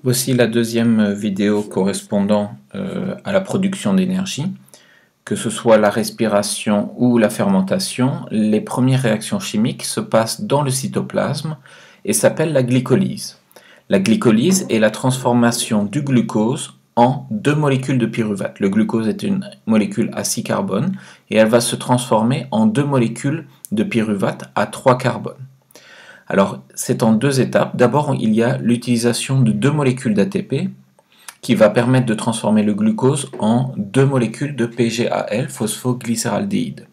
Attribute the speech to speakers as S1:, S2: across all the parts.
S1: Voici la deuxième vidéo correspondant à la production d'énergie. Que ce soit la respiration ou la fermentation, les premières réactions chimiques se passent dans le cytoplasme et s'appellent la glycolyse. La glycolyse est la transformation du glucose en deux molécules de pyruvate. Le glucose est une molécule à 6 carbones et elle va se transformer en deux molécules de pyruvate à 3 carbones. Alors, c'est en deux étapes. D'abord, il y a l'utilisation de deux molécules d'ATP qui va permettre de transformer le glucose en deux molécules de PGAL, phosphoglycéraldéhyde.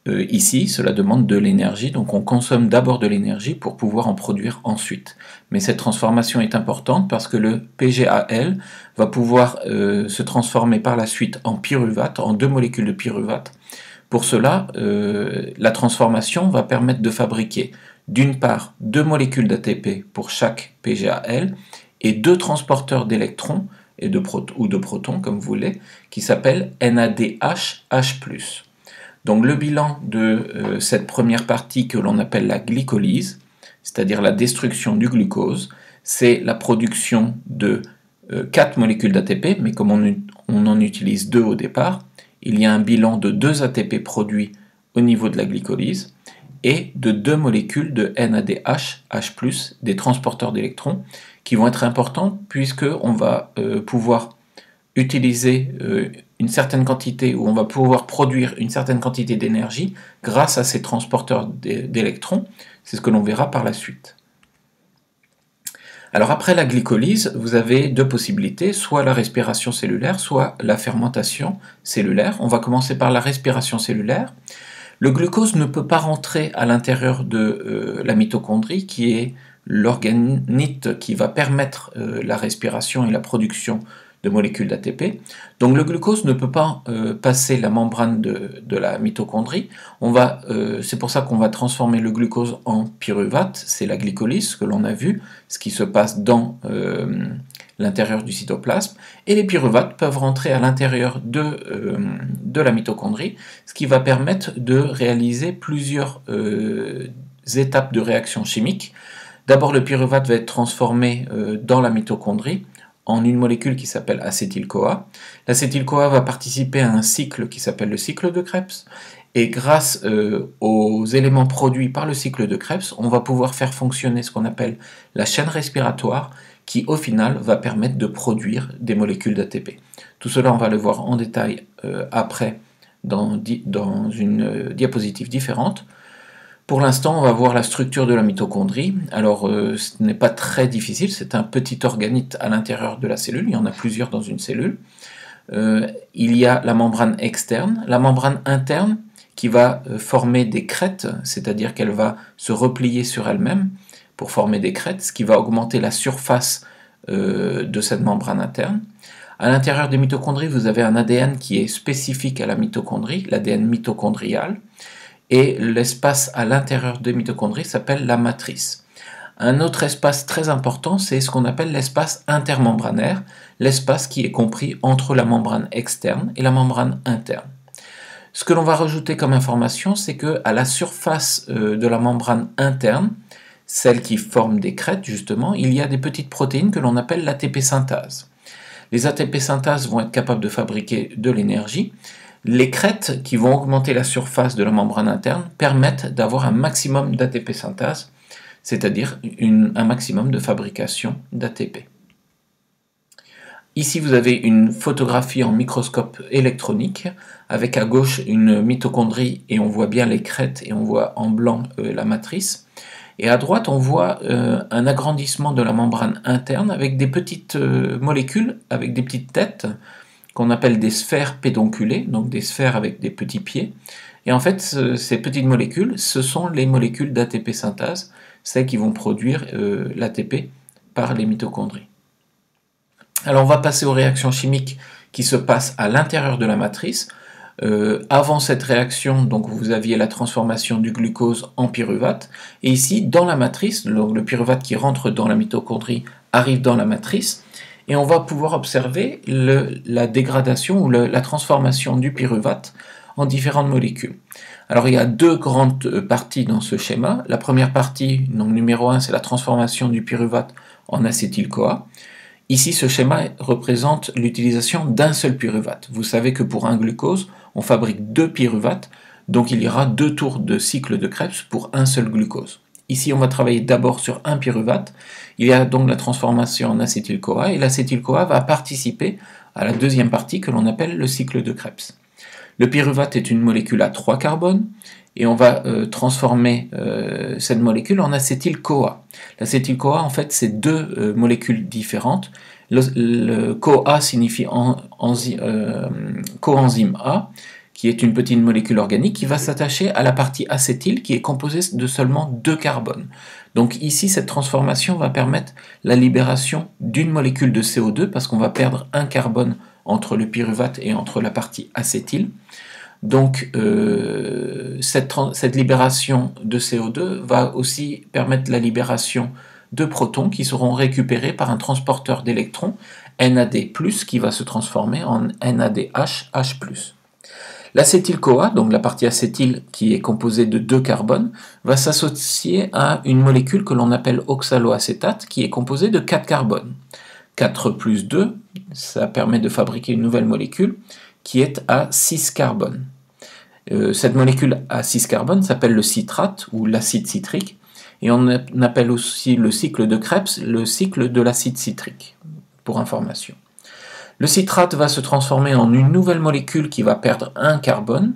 S1: Ici, cela demande de l'énergie, donc on consomme d'abord de l'énergie pour pouvoir en produire ensuite. Mais cette transformation est importante parce que le PGAL va pouvoir se transformer par la suite en pyruvate, en deux molécules de pyruvate. Pour cela, la transformation va permettre de fabriquer d'une part deux molécules d'ATP pour chaque PGAL et deux transporteurs d'électrons ou de protons, comme vous voulez, qui s'appellent NADH+. Donc le bilan de cette première partie que l'on appelle la glycolyse, c'est-à-dire la destruction du glucose, c'est la production de 4 molécules d'ATP, mais comme on en utilise 2 au départ, il y a un bilan de 2 ATP produits au niveau de la glycolyse et de 2 molécules de NADH+, des transporteurs d'électrons, qui vont être importants puisqu'on va pouvoir utiliser une certaine quantité, ou on va pouvoir produire une certaine quantité d'énergie grâce à ces transporteurs d'électrons. C'est ce que l'on verra par la suite. Alors après la glycolyse, vous avez deux possibilités, soit la respiration cellulaire, soit la fermentation cellulaire. On va commencer par la respiration cellulaire. Le glucose ne peut pas rentrer à l'intérieur de la mitochondrie, qui est l'organite qui va permettre la respiration et la production de molécules d'ATP. Donc le glucose ne peut pas passer la membrane de la mitochondrie. C'est pour ça qu'on va transformer le glucose en pyruvate, c'est la glycolyse, ce que l'on a vu, ce qui se passe dans l'intérieur du cytoplasme, et les pyruvates peuvent rentrer à l'intérieur de la mitochondrie, ce qui va permettre de réaliser plusieurs étapes de réaction chimique. D'abord, le pyruvate va être transformé dans la mitochondrie en une molécule qui s'appelle acétyl-CoA. L'acétyl-CoA va participer à un cycle qui s'appelle le cycle de Krebs, et grâce aux éléments produits par le cycle de Krebs, on va pouvoir faire fonctionner ce qu'on appelle la chaîne respiratoire, qui au final va permettre de produire des molécules d'ATP. Tout cela, on va le voir en détail après dans une diapositive différente. Pour l'instant, on va voir la structure de la mitochondrie. Alors, ce n'est pas très difficile, c'est un petit organite à l'intérieur de la cellule, il y en a plusieurs dans une cellule. Il y a la membrane externe, la membrane interne qui va former des crêtes, c'est-à-dire qu'elle va se replier sur elle-même pour former des crêtes, ce qui va augmenter la surface de cette membrane interne. À l'intérieur des mitochondries, vous avez un ADN qui est spécifique à la mitochondrie, l'ADN mitochondrial, et l'espace à l'intérieur des mitochondries s'appelle la matrice. Un autre espace très important, c'est ce qu'on appelle l'espace intermembranaire, l'espace qui est compris entre la membrane externe et la membrane interne. Ce que l'on va rajouter comme information, c'est qu'à la surface de la membrane interne, celle qui forme des crêtes justement, il y a des petites protéines que l'on appelle l'ATP synthase. Les ATP synthase vont être capables de fabriquer de l'énergie. Les crêtes qui vont augmenter la surface de la membrane interne permettent d'avoir un maximum d'ATP synthase, c'est-à-dire un maximum de fabrication d'ATP. Ici, vous avez une photographie en microscope électronique, avec à gauche une mitochondrie et on voit bien les crêtes et on voit en blanc la matrice. Et à droite, on voit un agrandissement de la membrane interne avec des petites molécules, avec des petites têtes, qu'on appelle des sphères pédonculées, donc des sphères avec des petits pieds. Et en fait, ces petites molécules, ce sont les molécules d'ATP synthase, celles qui vont produire l'ATP par les mitochondries. Alors on va passer aux réactions chimiques qui se passent à l'intérieur de la matrice. Avant cette réaction, donc vous aviez la transformation du glucose en pyruvate, et ici, dans la matrice, le pyruvate qui rentre dans la mitochondrie arrive dans la matrice, et on va pouvoir observer la dégradation ou la transformation du pyruvate en différentes molécules. Alors il y a deux grandes parties dans ce schéma. La première partie, donc numéro 1, c'est la transformation du pyruvate en acétyl-CoA. Ici, ce schéma représente l'utilisation d'un seul pyruvate. Vous savez que pour un glucose, on fabrique 2 pyruvates, donc il y aura 2 tours de cycle de Krebs pour un seul glucose. Ici, on va travailler d'abord sur un pyruvate. Il y a donc la transformation en acétyl-CoA, et l'acétyl-CoA va participer à la deuxième partie que l'on appelle le cycle de Krebs. Le pyruvate est une molécule à 3 carbones, et on va transformer cette molécule en acétyl-CoA. L'acétyl-CoA, en fait, c'est 2 molécules différentes. Le CoA signifie coenzyme A, qui est une petite molécule organique qui va s'attacher à la partie acétyl qui est composée de seulement 2 carbones. Donc ici, cette transformation va permettre la libération d'une molécule de CO2 parce qu'on va perdre un carbone entre le pyruvate et entre la partie acétyl. Donc cette libération de CO2 va aussi permettre la libération de protons qui seront récupérés par un transporteur d'électrons NAD+, qui va se transformer en NADH, H+. L'acétyl-CoA, donc la partie acétyl qui est composée de 2 carbones, va s'associer à une molécule que l'on appelle oxaloacétate qui est composée de 4 carbones. 4 plus 2, ça permet de fabriquer une nouvelle molécule qui est à 6 carbones. Cette molécule à 6 carbones s'appelle le citrate ou l'acide citrique, et on appelle aussi le cycle de Krebs le cycle de l'acide citrique, pour information. Le citrate va se transformer en une nouvelle molécule qui va perdre un carbone,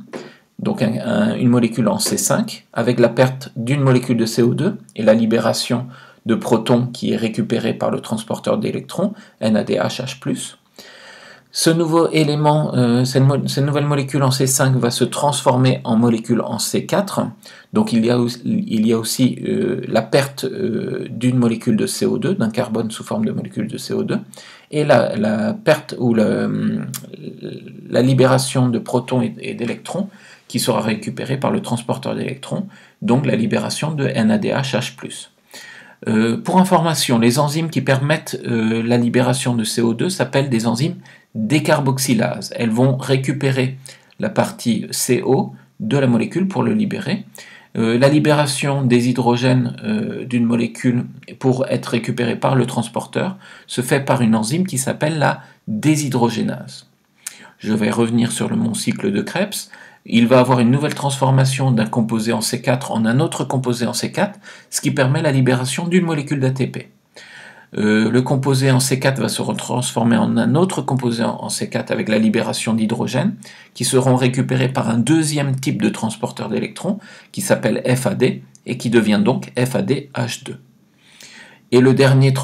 S1: donc une molécule en C5, avec la perte d'une molécule de CO2 et la libération de protons qui est récupérée par le transporteur d'électrons, NADH+. Ce nouveau élément, cette nouvelle molécule en C5 va se transformer en molécule en C4, donc il y a aussi la perte d'une molécule de CO2, d'un carbone sous forme de molécule de CO2, et la perte ou la libération de protons et d'électrons qui sera récupérée par le transporteur d'électrons, donc la libération de NADH+. Pour information, les enzymes qui permettent la libération de CO2 s'appellent des enzymes décarboxylases. Elles vont récupérer la partie CO de la molécule pour le libérer. La libération des hydrogènes d'une molécule pour être récupérée par le transporteur se fait par une enzyme qui s'appelle la déshydrogénase. Je vais revenir sur mon cycle de Krebs. Il va avoir une nouvelle transformation d'un composé en C4 en un autre composé en C4, ce qui permet la libération d'une molécule d'ATP. Le composé en C4 va se transformer en un autre composé en C4 avec la libération d'hydrogène, qui seront récupérés par un deuxième type de transporteur d'électrons, qui s'appelle FAD, et qui devient donc FADH2. Et le dernier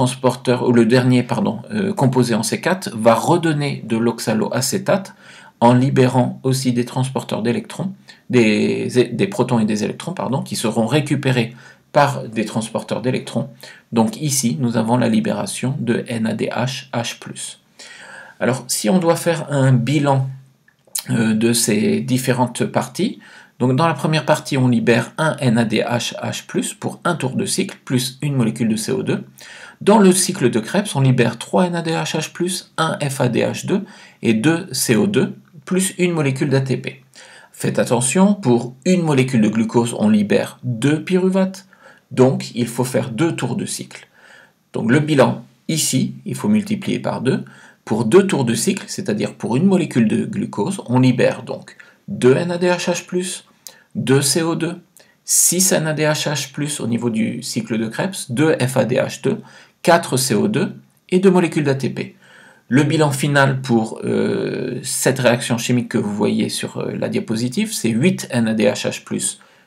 S1: composé en C4 va redonner de l'oxaloacétate, en libérant aussi des transporteurs d'électrons, des protons et des électrons, qui seront récupérés par des transporteurs d'électrons. Donc ici, nous avons la libération de NADH, H+. Alors, si on doit faire un bilan de ces différentes parties, donc dans la première partie, on libère un NADH, H+, pour un tour de cycle, plus une molécule de CO2. Dans le cycle de Krebs, on libère 3 NADH, H+, 1 FADH2 et 2 CO2, plus une molécule d'ATP. Faites attention, pour une molécule de glucose, on libère 2 pyruvates, donc il faut faire 2 tours de cycle. Donc le bilan, ici, il faut multiplier par 2. Pour 2 tours de cycle, c'est-à-dire pour une molécule de glucose, on libère donc 2 NADH+, 2 CO2, 6 NADH+, au niveau du cycle de Krebs, 2 FADH2, 4 CO2 et 2 molécules d'ATP. Le bilan final pour cette réaction chimique que vous voyez sur la diapositive, c'est 8 NADH+,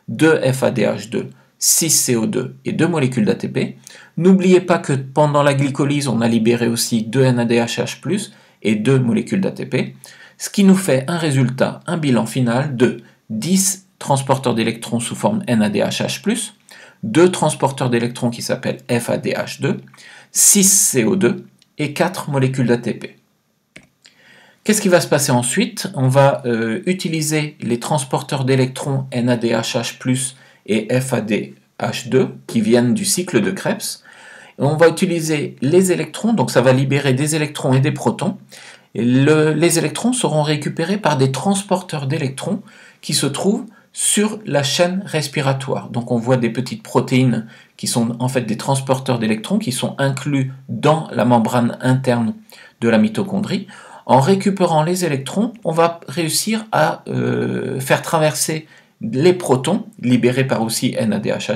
S1: 2 FADH2, 6 CO2 et 2 molécules d'ATP. N'oubliez pas que pendant la glycolyse, on a libéré aussi 2 NADH+, et 2 molécules d'ATP, ce qui nous fait un résultat, un bilan final de 10 transporteurs d'électrons sous forme NADH+, 2 transporteurs d'électrons qui s'appellent FADH2, 6 CO2 et 4 molécules d'ATP. Qu'est-ce qui va se passer ensuite? On va utiliser les transporteurs d'électrons NADH+, et FADH2 qui viennent du cycle de Krebs. Et on va utiliser les électrons, donc ça va libérer des électrons et des protons. Et les électrons seront récupérés par des transporteurs d'électrons qui se trouvent sur la chaîne respiratoire. Donc on voit des petites protéines qui sont en fait des transporteurs d'électrons qui sont inclus dans la membrane interne de la mitochondrie. En récupérant les électrons, on va réussir à faire traverser les protons, libérés par aussi NADH+,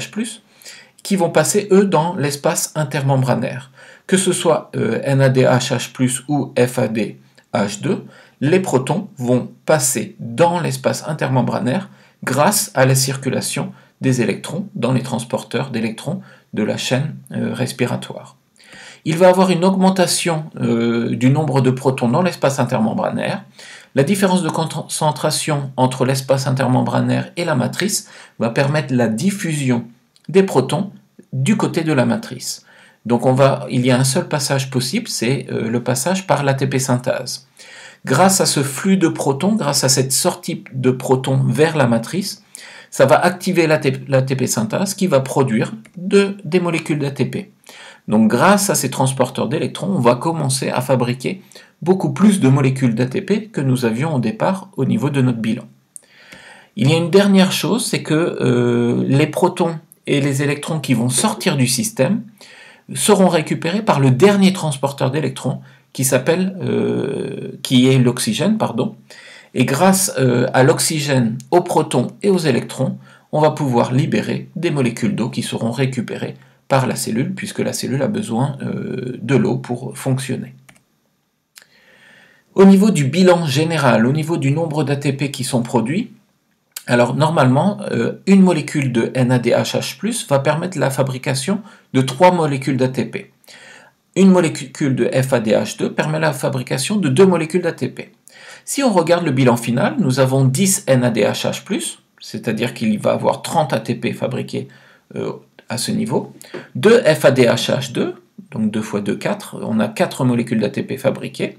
S1: qui vont passer, eux, dans l'espace intermembranaire. Que ce soit NADH+, ou FADH2, les protons vont passer dans l'espace intermembranaire grâce à la circulation des électrons dans les transporteurs d'électrons de la chaîne respiratoire. Il va y avoir une augmentation du nombre de protons dans l'espace intermembranaire. La différence de concentration entre l'espace intermembranaire et la matrice va permettre la diffusion des protons du côté de la matrice. Donc il y a un seul passage possible, c'est le passage par l'ATP synthase. Grâce à ce flux de protons, grâce à cette sortie de protons vers la matrice, ça va activer l'ATP synthase qui va produire des molécules d'ATP. Donc grâce à ces transporteurs d'électrons, on va commencer à fabriquer beaucoup plus de molécules d'ATP que nous avions au départ au niveau de notre bilan. Il y a une dernière chose, c'est que les protons et les électrons qui vont sortir du système seront récupérés par le dernier transporteur d'électrons qui est l'oxygène, et grâce à l'oxygène, aux protons et aux électrons, on va pouvoir libérer des molécules d'eau qui seront récupérées par la cellule, puisque la cellule a besoin de l'eau pour fonctionner. Au niveau du bilan général, au niveau du nombre d'ATP qui sont produits, alors normalement, une molécule de NADH+, va permettre la fabrication de 3 molécules d'ATP. Une molécule de FADH2 permet la fabrication de 2 molécules d'ATP. Si on regarde le bilan final, nous avons 10 NADH+, c'est-à-dire qu'il va avoir 30 ATP fabriqués à ce niveau, 2 FADH2, donc 2 fois 2, 4, on a 4 molécules d'ATP fabriquées,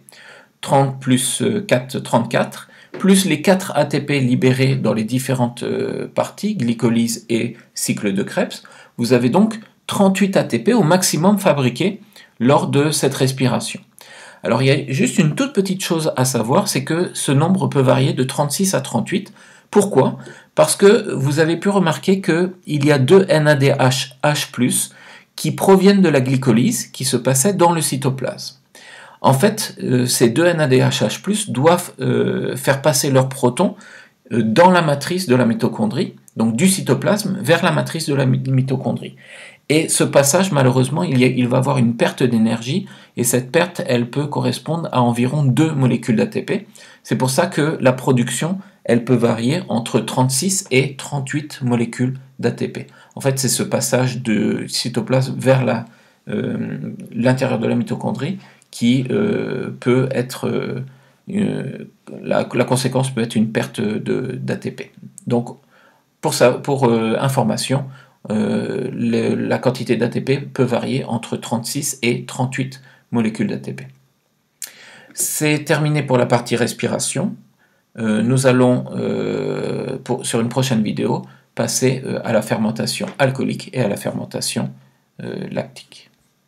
S1: 30 plus 4, 34, plus les 4 ATP libérés dans les différentes parties, glycolyse et cycle de Krebs, vous avez donc 38 ATP au maximum fabriqués lors de cette respiration. Alors il y a juste une toute petite chose à savoir, c'est que ce nombre peut varier de 36 à 38. Pourquoi ? Parce que vous avez pu remarquer qu'il y a 2 NADH+, qui proviennent de la glycolyse qui se passait dans le cytoplasme. En fait, ces 2 NADH+, doivent faire passer leurs protons dans la matrice de la mitochondrie, donc du cytoplasme vers la matrice de la mitochondrie. Et ce passage, malheureusement, il va avoir une perte d'énergie, et cette perte, elle peut correspondre à environ 2 molécules d'ATP. C'est pour ça que la production, elle peut varier entre 36 et 38 molécules d'ATP. En fait, c'est ce passage de cytoplasme vers l'intérieur de la mitochondrie qui peut être... la conséquence peut être une perte d'ATP. Donc, pour information, la quantité d'ATP peut varier entre 36 et 38 molécules d'ATP. C'est terminé pour la partie respiration. Nous allons, sur une prochaine vidéo, passer à la fermentation alcoolique et à la fermentation lactique.